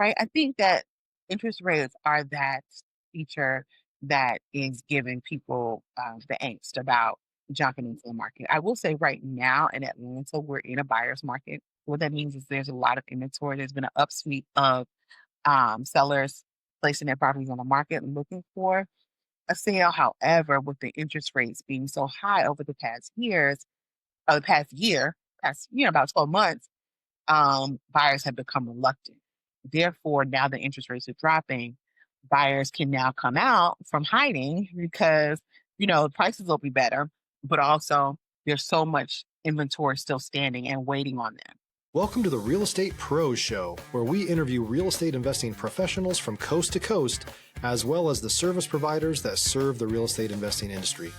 right? I think that interest rates are that feature that is giving people the angst about jumping into the market. I will say right now in Atlanta, we're in a buyer's market. What that means is there's a lot of inventory. There's been an upsweep of sellers placing their properties on the market and looking for a sale. However, with the interest rates being so high over the past years, the past year, past about 12 months, buyers have become reluctant. Therefore, now the interest rates are dropping, buyers can now come out from hiding because, prices will be better, but also there's so much inventory still standing and waiting on them. Welcome to the Real Estate Pros Show, where we interview real estate investing professionals from coast to coast, as well as the service providers that serve the real estate investing industry.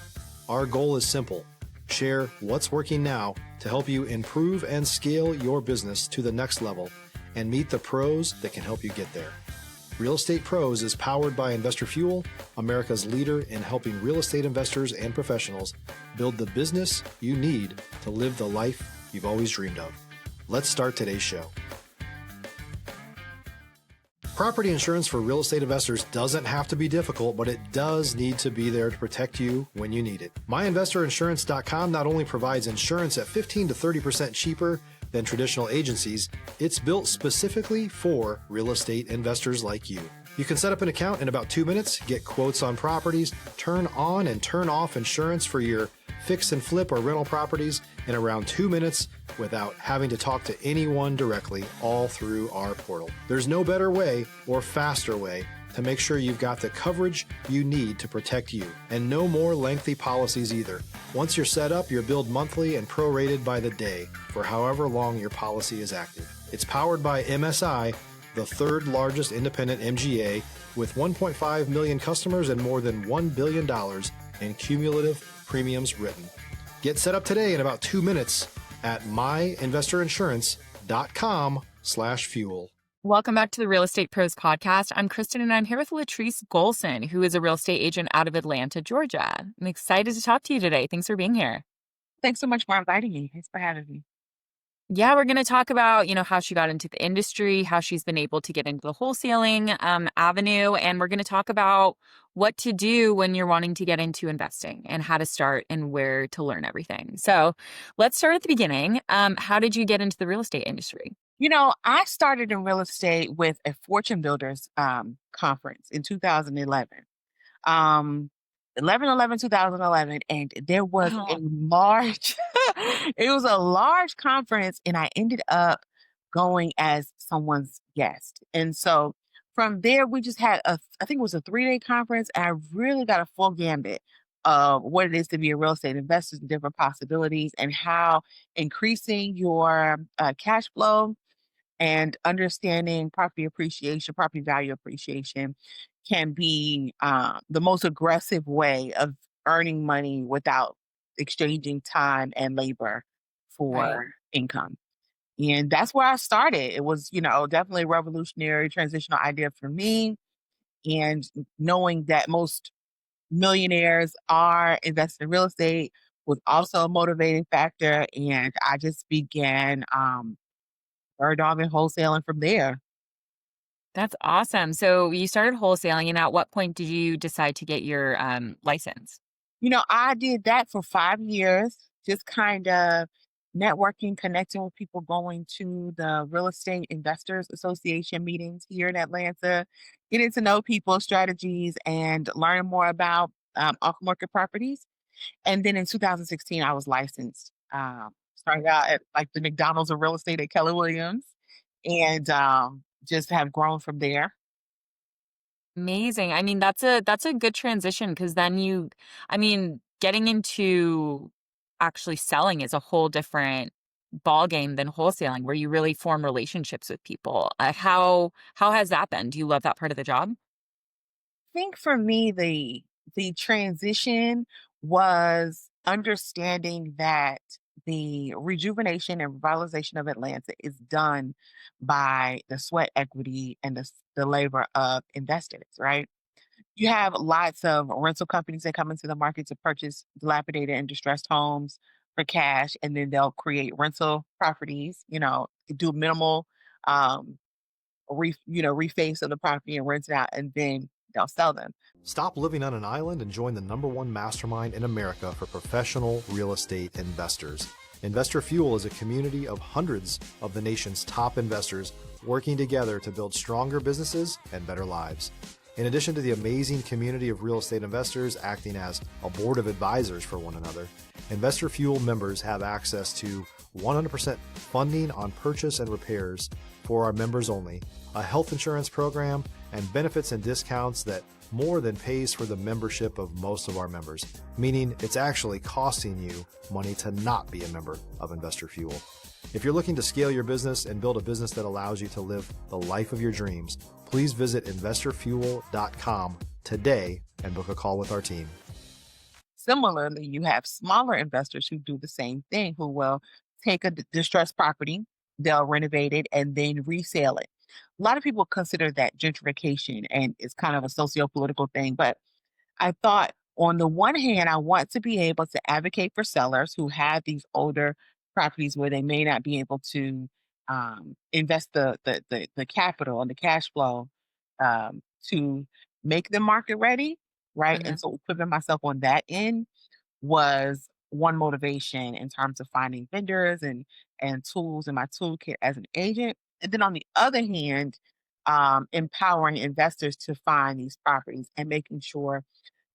Our goal is simple: share what's working now to help you improve and scale your business to the next level and meet the pros that can help you get there. Real Estate Pros is powered by Investor Fuel, America's leader in helping real estate investors and professionals build the business you need to live the life you've always dreamed of. Let's start today's show. Property insurance for real estate investors doesn't have to be difficult, but it does need to be there to protect you when you need it. MyInvestorInsurance.com not only provides insurance at 15 to 30% cheaper than traditional agencies, it's built specifically for real estate investors like you. You can set up an account in about 2 minutes, get quotes on properties, turn on and turn off insurance for your fix and flip or rental properties in around 2 minutes without having to talk to anyone directly, all through our portal. There's no better way or faster way to make sure you've got the coverage you need to protect you, and no more lengthy policies either. Once you're set up, you're billed monthly and prorated by the day for however long your policy is active. It's powered by MSI, the third largest independent MGA, with 1.5 million customers and more than $1 billion in cumulative premiums written. Get set up today in about 2 minutes at myinvestorinsurance.com/fuel. Welcome back to the Real Estate Pros podcast. I'm Kristen, and I'm here with Letrice Gholson, who is a real estate agent out of Atlanta, Georgia. I'm excited to talk to you today. Thanks for being here. Thanks so much for inviting me. Thanks for having me. Yeah, we're going to talk about, how she got into the industry, how she's been able to get into the wholesaling avenue, and we're going to talk about what to do when you're wanting to get into investing and how to start and where to learn everything. So let's start at the beginning. How did you get into the real estate industry? I started in real estate with a Fortune Builders conference in 2011. Um, 2011, and there was a Oh, large, it was a large conference, and I ended up going as someone's guest. And so from there, we just had I think it was a 3-day conference, and I really got a full gambit of what it is to be a real estate investor, the different possibilities, and how increasing your cash flow and understanding property appreciation, property value appreciation can be the most aggressive way of earning money without exchanging time and labor right. for income. And that's where I started. It was, definitely a revolutionary transitional idea for me. And knowing that most millionaires are invested in real estate was also a motivating factor. And I just began bird dogging wholesaling from there. That's awesome. So you started wholesaling, and at what point did you decide to get your license? I did that for 5 years, just kind of networking, connecting with people, going to the Real Estate Investors Association meetings here in Atlanta, getting to know people, strategies, and learning more about off-market properties. And then in 2016, I was licensed. Started out at like the McDonald's of real estate at Keller Williams, and just have grown from there. Amazing. I mean, that's a good transition because then getting into actually selling is a whole different ball game than wholesaling, where you really form relationships with people. How has that been? Do you love that part of the job? Think for me, the transition was understanding that the rejuvenation and revitalization of Atlanta is done by the sweat equity and the labor of investors, right? You have lots of rental companies that come into the market to purchase dilapidated and distressed homes for cash, and then they'll create rental properties, do minimal um, reface of the property and rent it out, and then they'll sell them. Stop living on an island and join the #1 mastermind in America for professional real estate investors. Investor Fuel is a community of hundreds of the nation's top investors working together to build stronger businesses and better lives. In addition to the amazing community of real estate investors acting as a board of advisors for one another, Investor Fuel members have access to 100% funding on purchase and repairs for our members only, a health insurance program, and benefits and discounts that more than pays for the membership of most of our members, meaning it's actually costing you money to not be a member of Investor Fuel. If you're looking to scale your business and build a business that allows you to live the life of your dreams, please visit investorfuel.com today and book a call with our team. Similarly, you have smaller investors who do the same thing, who will take a distressed property, they'll renovate it, and then resell it. A lot of people consider that gentrification, and it's kind of a socio-political thing, but I thought, on the one hand, I want to be able to advocate for sellers who have these older properties where they may not be able to invest the capital and the cash flow to make them market ready, right? And Mhm. so equipping myself on that end was one motivation in terms of finding vendors and tools in my toolkit as an agent. And then on the other hand, empowering investors to find these properties and making sure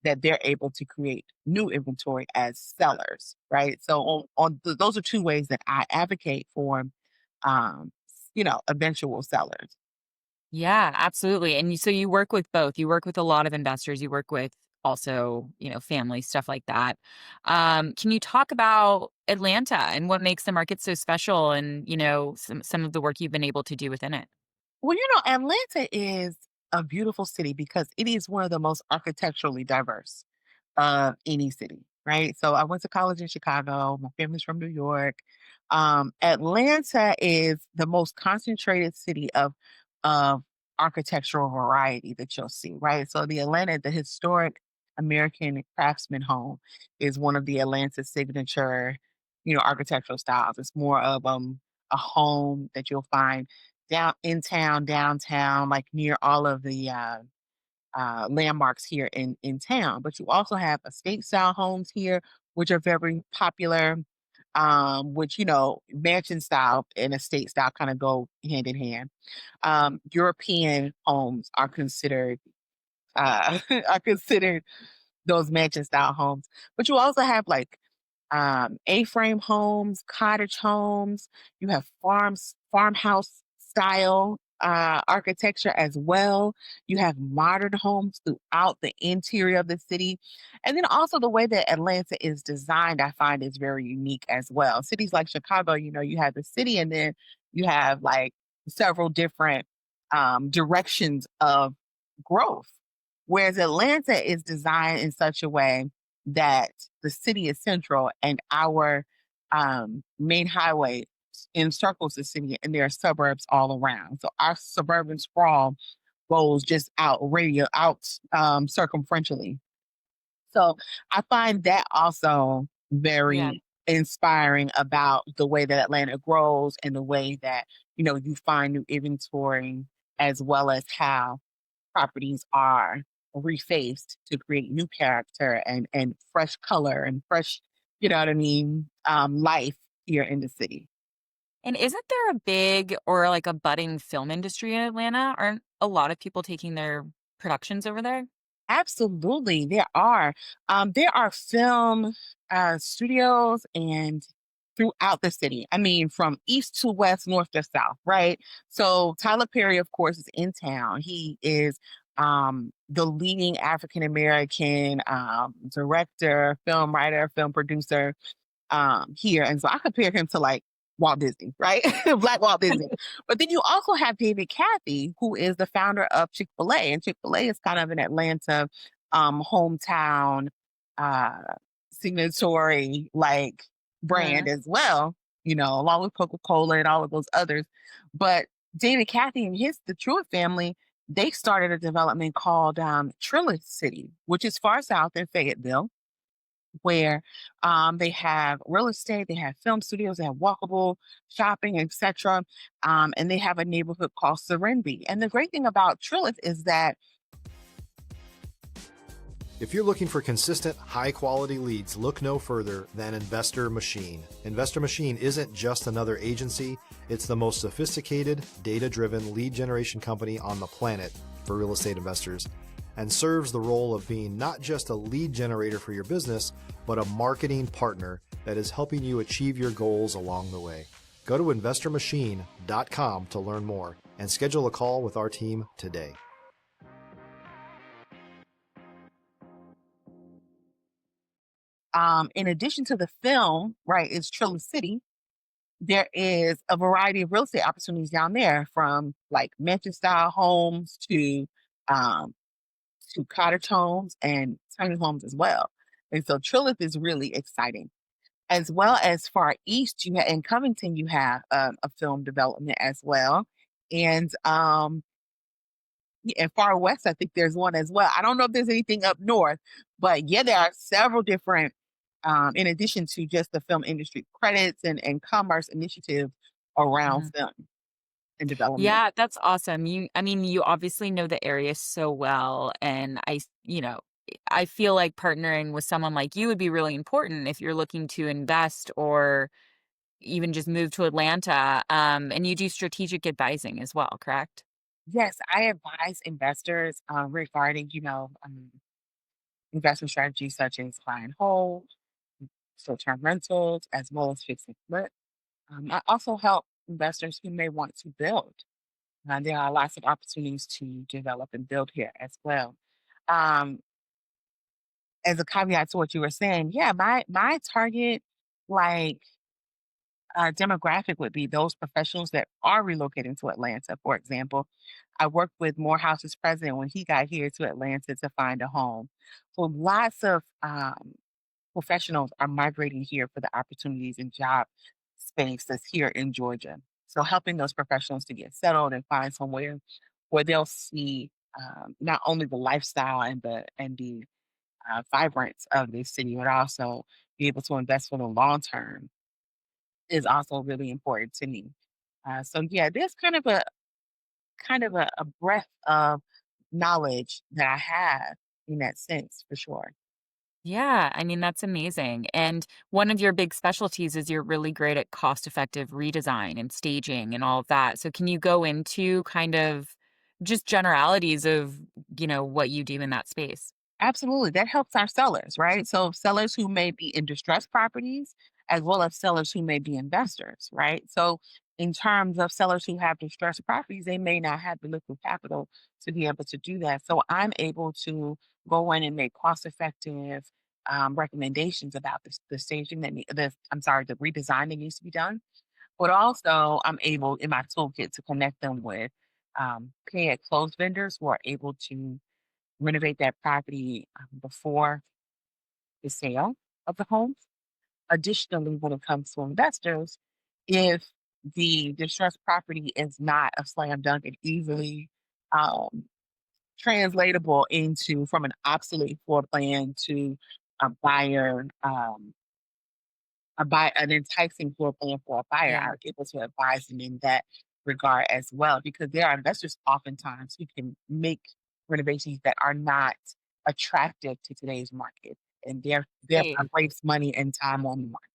that they're able to create new inventory as sellers, right? So those are two ways that I advocate for, eventual sellers. Yeah, absolutely. And so you work with both. You work with a lot of investors. You work with also, family, stuff like that. Can you talk about Atlanta and what makes the market so special and, some of the work you've been able to do within it? Well, Atlanta is a beautiful city because it is one of the most architecturally diverse of any city, right? So I went to college in Chicago. My family's from New York. Atlanta is the most concentrated city of architectural variety that you'll see, right? So the historic American Craftsman home is one of the Atlanta signature, architectural styles. It's more of a home that you'll find downtown, like near all of the landmarks here in town. But you also have estate style homes here, which are very popular. Which mansion style and estate style kind of go hand in hand. European homes are considered are considered those mansion style homes, but you also have like A-frame homes, cottage homes. You have farmhouse style architecture as well. You have modern homes throughout the interior of the city. And then also the way that Atlanta is designed, I find is very unique as well. Cities like Chicago, you have the city and then you have like several different directions of growth. Whereas Atlanta is designed in such a way that the city is central and our main highway encircles the city and there are suburbs all around. So our suburban sprawl goes just out circumferentially. So I find that also Yeah. very inspiring about the way that Atlanta grows and the way that, you find new inventory as well as how properties are refaced to create new character and fresh color and fresh, you know what I mean, life here in the city. And isn't there a big or like a budding film industry in Atlanta? Aren't a lot of people taking their productions over there? Absolutely, there are. There are film studios and throughout the city. I mean, from east to west, north to south, right? So Tyler Perry, of course, is in town. He is the leading African American director, film writer, film producer here. And so I compare him to like Walt Disney, right? Black Walt Disney. But then you also have David Cathy, who is the founder of Chick-fil-A. And Chick-fil-A is kind of an Atlanta hometown uh signatory like Uh-huh. brand as well, along with Coca-Cola and all of those others. But David Cathy and the Truett family, they started a development called Trillis City, which is far south in Fayetteville where they have real estate, they have film studios, they have walkable shopping, etc. And they have a neighborhood called Serenity. And the great thing about Trilith is that If you're looking for consistent, high quality leads, look no further than Investor Machine. Investor Machine isn't just another agency, it's the most sophisticated, data driven lead generation company on the planet for real estate investors, and serves the role of being not just a lead generator for your business, but a marketing partner that is helping you achieve your goals along the way. Go to investormachine.com to learn more and schedule a call with our team today. in addition to the film, right, is Trilith City. There is a variety of real estate opportunities down there, from like mansion style homes um, to cottage homes and tiny homes as well. And so Trilith is really exciting. As well as far east, in Covington, you have a film development as well. And yeah, and far west, I think there's one as well. I don't know if there's anything up north, but yeah, there are several different, in addition to just the film industry credits and commerce initiatives around Mhm. film and development. Yeah, that's awesome. I mean, you obviously know the area so well. And I feel like partnering with someone like you would be really important if you're looking to invest or even just move to Atlanta. And you do strategic advising as well, correct? Yes, I advise investors regarding, investment strategies such as buy and hold, short-term rentals, as well as fix and flip. I also help investors who may want to build. There are lots of opportunities to develop and build here as well. Um, as a caveat to what you were saying, yeah, my target like demographic would be those professionals that are relocating to Atlanta. For example, I worked with Morehouse's president when he got here to Atlanta to find a home. So lots of professionals are migrating here for the opportunities and job space that's here in Georgia. So helping those professionals to get settled and find somewhere where they'll see not only the lifestyle and the vibrance of this city, but also be able to invest for the long term is also really important to me. So yeah, there's kind of a breadth of knowledge that I have in that sense for sure. Yeah, I mean, that's amazing. And one of your big specialties is you're really great at cost effective redesign and staging and all of that. So, can you go into kind of just generalities of, what you do in that space? Absolutely. That helps our sellers, right? So sellers who may be in distressed properties, as well as sellers who may be investors, right? So in terms of sellers who have distressed properties, they may not have the liquid capital to be able to do that. So I'm able to go in and make cost-effective recommendations about the staging I'm sorry, the redesign that needs to be done. But also, I'm able in my toolkit to connect them with pay at close vendors who are able to renovate that property before the sale of the home. Additionally, when it comes to investors, if the distressed property is not a slam dunk and easily um, translatable into from an obsolete floor plan to a buyer, an enticing floor plan for a buyer, Yeah. I'm able to advise them in that regard as well, because there are investors oftentimes who can make renovations that are not attractive to today's market, and thereby Right. waste money and time on the market,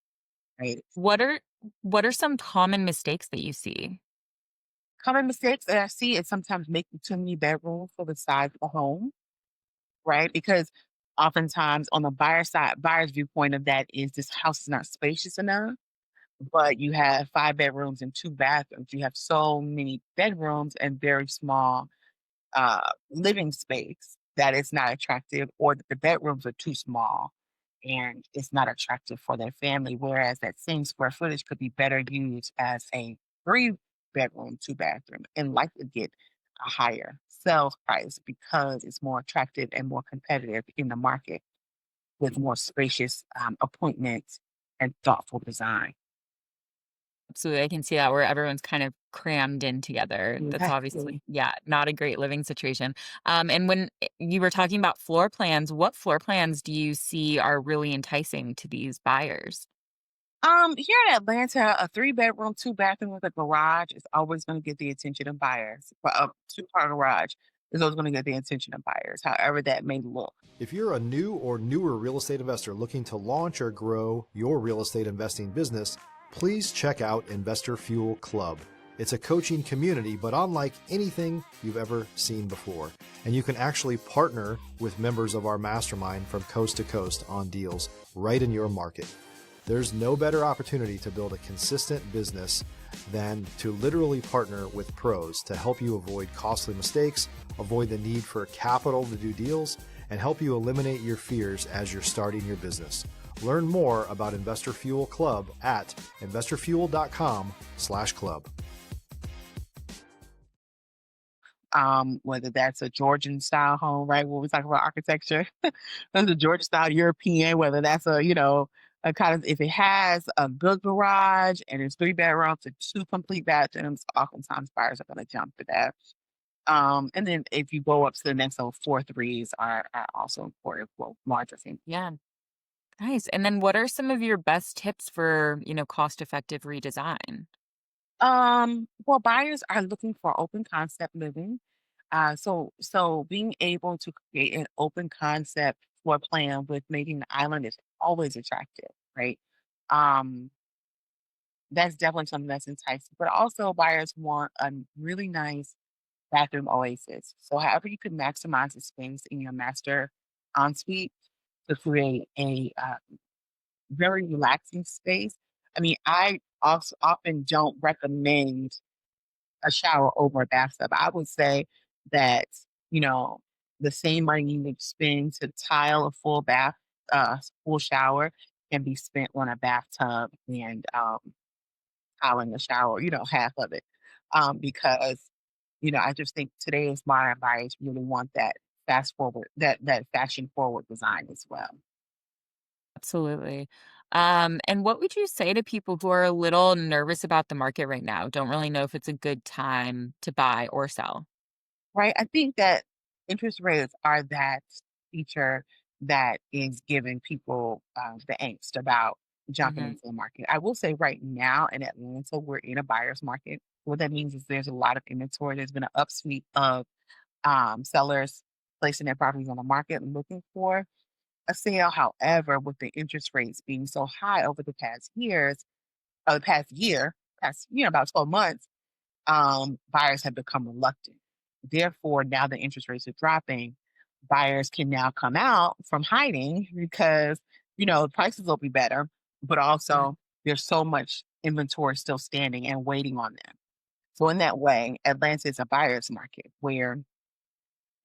right? What are what are some common mistakes that you see? Common mistakes that I see is sometimes making too many bedrooms for the size of the home, right? Because oftentimes on the buyer's viewpoint of that is this house is not spacious enough, but you have 5 bedrooms and 2 bathrooms. You have so many bedrooms and very small, living space that it's not attractive, or that the bedrooms are too small and it's not attractive for their family, whereas that same square footage could be better used as a 3-bedroom, 2-bathroom and likely get a higher sales price because it's more attractive and more competitive in the market with more spacious, appointments and thoughtful design. Absolutely, I can see that where everyone's kind of crammed in together. That's obviously, Exactly. yeah, not a great living situation. And when you were talking about floor plans, what floor plans do you see are really enticing to these buyers? Here in Atlanta, a three-bedroom, two-bathroom with a garage is always going to get the attention of buyers. But a two-car garage is always going to get the attention of buyers, however that may look. If you're a new or newer real estate investor looking to launch or grow your real estate investing business, please check out Investor Fuel Club. It's a coaching community, but unlike anything you've ever seen before. And you can actually partner with members of our mastermind from coast to coast on deals right in your market. There's no better opportunity to build a consistent business than to literally partner with pros to help you avoid costly mistakes, avoid the need for capital to do deals, and help you eliminate your fears as you're starting your business. Learn more about Investor Fuel Club at investorfuel.com/club. Whether that's a Georgian style home, right? When we talk about architecture, that's a Georgian style European, whether that's a kind of, if it has a good garage and it's three bedrooms and two complete bathrooms, oftentimes buyers are going to jump to that. And then if you go up to the next level, four threes are also important for larger things. Yeah, nice. And then what are some of your best tips for, cost-effective redesign? Well, buyers are looking for open concept living. So being able to create an open concept floor plan with making the island is always attractive, right? Um, that's definitely something that's enticing. But also, buyers want a really nice bathroom oasis. So, however, you can maximize the space in your master ensuite to create a very relaxing space. I mean, I also often don't recommend a shower over a bathtub. I would say that, you know, the same money you would spend to tile a full bath, full shower can be spent on a bathtub and tiling the shower, half of it. Because, I just think today's modern buyers really want that fast forward, that fashion forward design as well. Absolutely. And what would you say to people who are a little nervous about the market right now, don't really know if it's a good time to buy or sell? Right? I think that interest rates are that feature that is giving people the angst about jumping Mhm. into the market. I will say right now in Atlanta, we're in a buyer's market. What that means is there's a lot of inventory. There's been an upsweep of sellers placing their properties on the market and looking for a sale. However, with the interest rates being so high over the past years, the past year, past about 12 months, buyers have become reluctant. Therefore, now the interest rates are dropping, buyers can now come out from hiding because, prices will be better, but Mhm. also there's so much inventory still standing and waiting on them. So in that way, Atlanta is a buyer's market where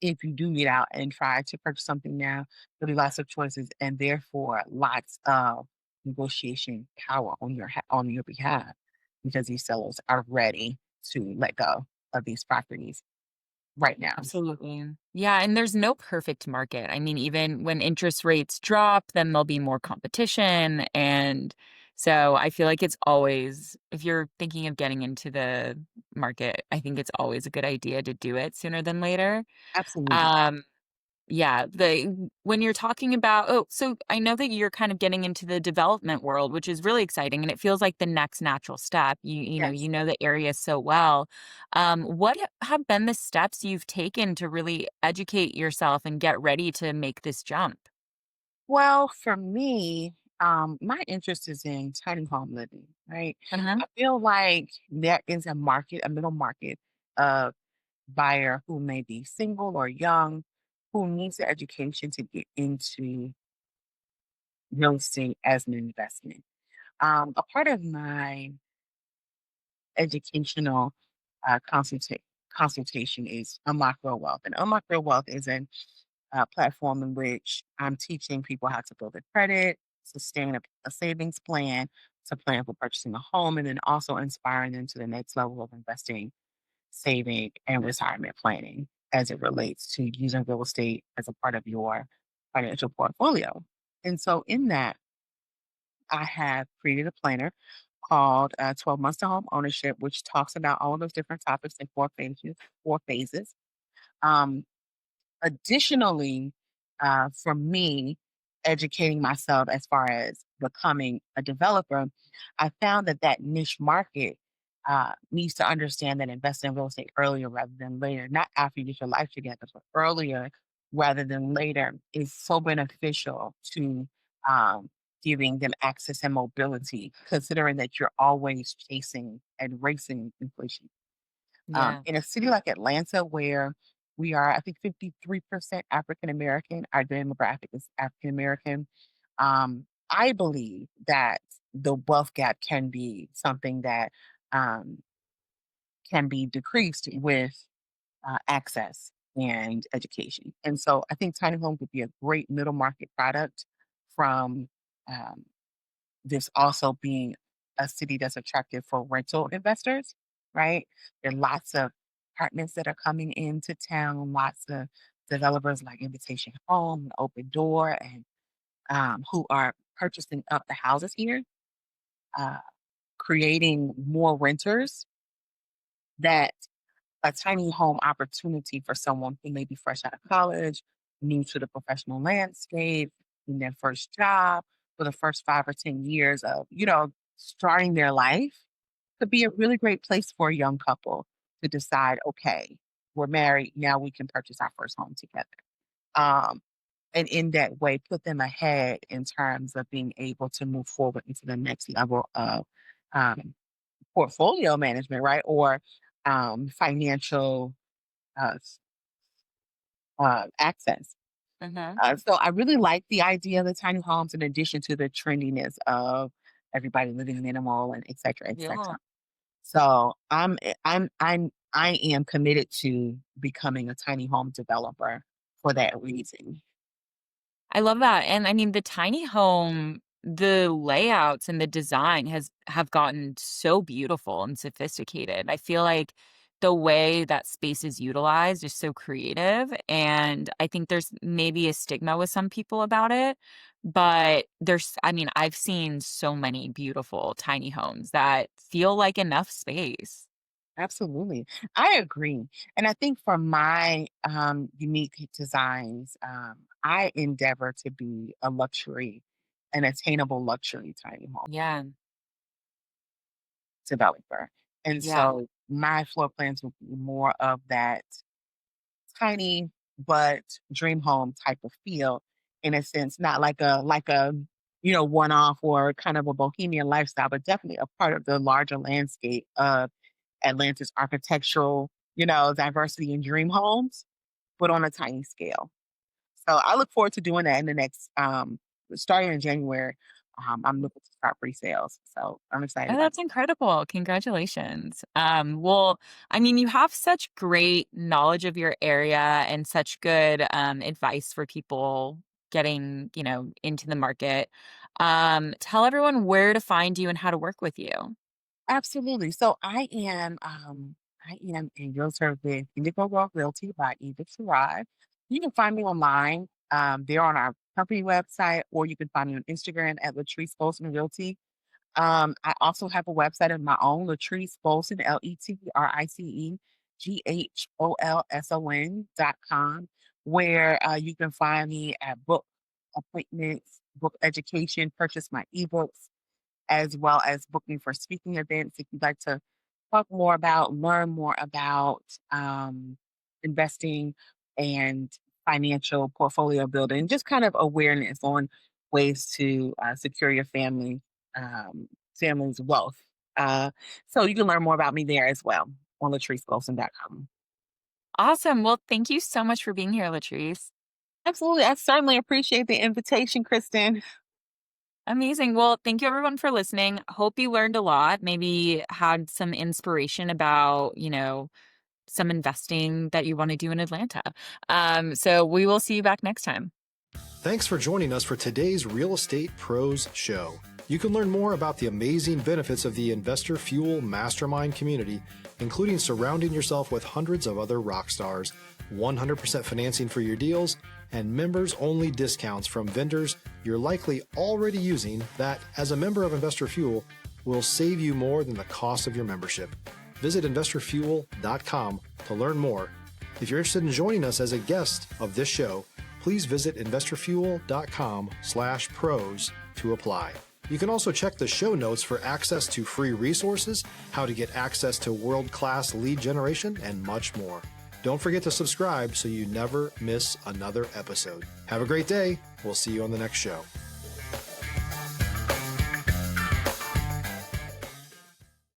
if you do get out and try to purchase something now, there'll be lots of choices and therefore lots of negotiation power on your behalf because these sellers are ready to let go of these properties right now. Absolutely. Yeah, and there's no perfect market. I mean, even when interest rates drop, then there'll be more competition. And so I feel like it's always, if you're thinking of getting into the market, I think it's always a good idea to do it sooner than later. Absolutely. Um, Yeah, when you're talking about so I know that you're kind of getting into the development world, which is really exciting, and it feels like the next natural step. You Yes. know the area so well. What have been the steps you've taken to really educate yourself and get ready to make this jump? Well, for me, my interest is in tiny home living, right? Uh-huh. I feel like there is a market, a middle market of buyer who may be single or young, who needs the education to get into real estate as an investment. A part of my educational consultation is Unlock Real Wealth. And Unlock Real Wealth is a platform in which I'm teaching people how to build a credit, sustain a savings plan, to plan for purchasing a home, and then also inspiring them to the next level of investing, saving, and retirement planning as it relates to using real estate as a part of your financial portfolio. And so, in that, I have created a planner called 12 Months to Home Ownership, which talks about all of those different topics in four phases. Um, Additionally, for me, educating myself as far as becoming a developer, I found that that niche market needs to understand that investing in real estate earlier rather than later, not after you get your life together, but earlier rather than later is so beneficial to giving them access and mobility, considering that you're always chasing and racing inflation. Yeah. In a city like Atlanta, where we are, I think 53% African American, our demographic is African American. I believe that the wealth gap can be something that um, can be decreased with access and education. And so I think tiny homes would be a great middle market product from um, this also being a city that's attractive for rental investors, right? There are lots of apartments that are coming into town, lots of developers like Invitation Home and Open Door, and who are purchasing up the houses here, uh, creating more renters that a tiny home opportunity for someone who may be fresh out of college, new to the professional landscape, in their first job, for the first 5 or 10 years of, starting their life could be a really great place for a young couple to decide, okay, we're married, now we can purchase our first home together. Um, and in that way, put them ahead in terms of being able to move forward into the next level of um, portfolio management, right? Or financial uh, s- access. Hmm. So I really like the idea of the tiny homes in addition to the trendiness of everybody living minimal and et cetera, et Yeah. cetera. So I am committed to becoming a tiny home developer for that reason. I love that, and I mean, the tiny home, the layouts and the design have gotten so beautiful and sophisticated. I feel like the way that space is utilized is so creative, and I think there's maybe a stigma with some people about it, but I mean, I've seen so many beautiful tiny homes that feel like enough space. Absolutely. I agree. And I think for my unique designs, I endeavor to be a luxury, an attainable luxury tiny home Yeah, developer. And yeah. so my floor plans will be more of that tiny but dream home type of feel in a sense, not like a one off or kind of a bohemian lifestyle, but definitely a part of the larger landscape of Atlanta's architectural, diversity in dream homes, but on a tiny scale. So I look forward to doing that in the next starting in January. I'm looking to start pre-sales. So I'm excited Oh, about that's incredible. Congratulations. Well, I mean, you have such great knowledge of your area and such good advice for people getting, into the market. Tell everyone where to find you and how to work with you. absolutely. So I am a realtor with Indigo Rock Realty by Edith Suraj. You can find me online. They're on our company website, or you can find me on Instagram at Letrice Gholson Realty. I also have a website of my own, Letrice Gholson, LetriceGholson.com, where you can find me at book appointments, book education, purchase my ebooks, as well as booking for speaking events. If you'd like to learn more about investing and financial portfolio building, just kind of awareness on ways to secure your family's wealth. Uh, so you can learn more about me there as well on latricegolson.com. Awesome. Well, thank you so much for being here, Latrice. Absolutely. I certainly appreciate the invitation, Kristen. Amazing. Well, thank you everyone for listening. Hope you learned a lot, maybe had some inspiration about, some investing that you want to do in Atlanta. So we will see you back next time. Thanks for joining us for today's Real Estate Pros Show. You can learn more about the amazing benefits of the Investor Fuel Mastermind community, including surrounding yourself with hundreds of other rock stars, 100% financing for your deals, and members only discounts from vendors you're likely already using that, as a member of Investor Fuel, will save you more than the cost of your membership. Visit investorfuel.com to learn more. If you're interested in joining us as a guest of this show, please visit investorfuel.com/pros to apply. You can also check the show notes for access to free resources, how to get access to world-class lead generation, and much more. Don't forget to subscribe so you never miss another episode. Have a great day. We'll see you on the next show.